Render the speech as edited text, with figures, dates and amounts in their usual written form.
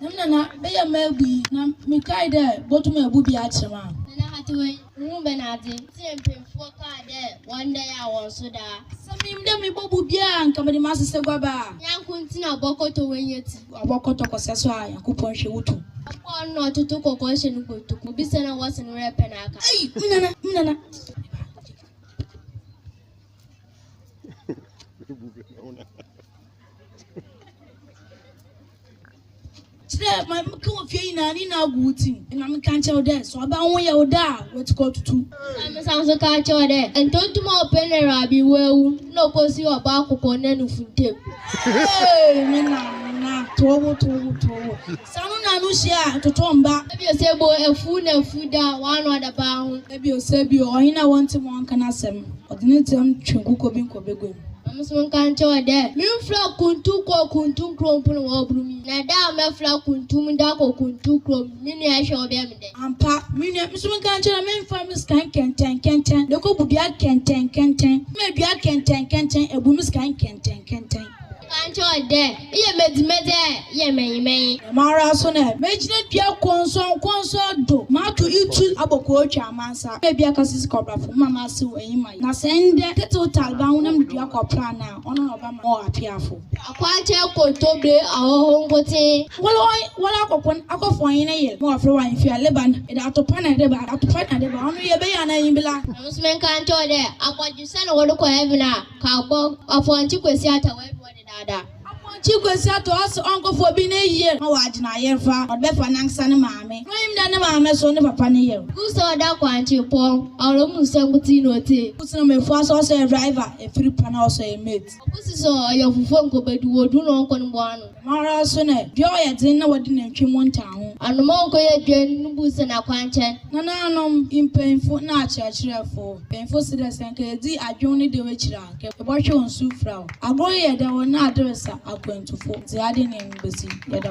Nana, they are maybe Mikai there, but to me, would be at some. Then I had to wait. Room Benadi, simply for car there. One day I was so that. Some of them will be young, come to Master Segaba. Young Quintina Boko to win it. A Boko to Cossessa, and Coupon Shiutu. Upon not to took a question to be sent was in Repenaka. Hey, Nana. My coffee now good and I'm can't tell that. So about 1 year da what's called to 2. Sounds a catch there. And don't tomorrow penny rabbi well, no pussy or bark upon any food tip. Hey, Nana, to Someone I know share to Tomba. Maybe you say, boy, a food and food down 1 other pound. Maybe you say, or in I want to one can ask them. Or didn't them Chunkuko Binko. I'm can't tell there. Me flock kuntu crumple or broomy. Nada me flock kuntum dako kuntu crum. Mini I shall be me. Ampa, Minia, Mr. Can't tell a man farmers can't the cook would be at Kenton. Maybe I can't a woman's can't. Can't tell there. Ye made there. Ye may. Mara Sonnet, Major Pia Conson do. Mark to eat two abococha mansa. Maybe I can see cobra for Mamma Sue in my. Now send the total bound and Biaco plan now. On Obama more appearful. A quite tell Tobe our home body. Well, I go for in a year. More for one if you are Lebanon. It out to Panadeba, out to Panadeba. Only a bayana in Bila. Amusement can't tell there. I want you send a word of Evina. Cowboy of Antiquasiata. Chico said to us, Uncle, for being a year. Oh, I deny your father, or better, Nansan, mammy. Claim that the mamma so never penny. Who saw that quantity, Paul? Our own Sangutino tea. Who's no me force also a driver, a free pan also a mate. Who's so your phone go back to do no one. Mara Sonnet, joy at dinner what didn't you one town. And the monk again, Boots and a quantity. No, in painful nature, for painful citizens and Kadi, I journey the witch rank, a watch on Sufra. I go here, there were not dress. Going to the adding embassy, the other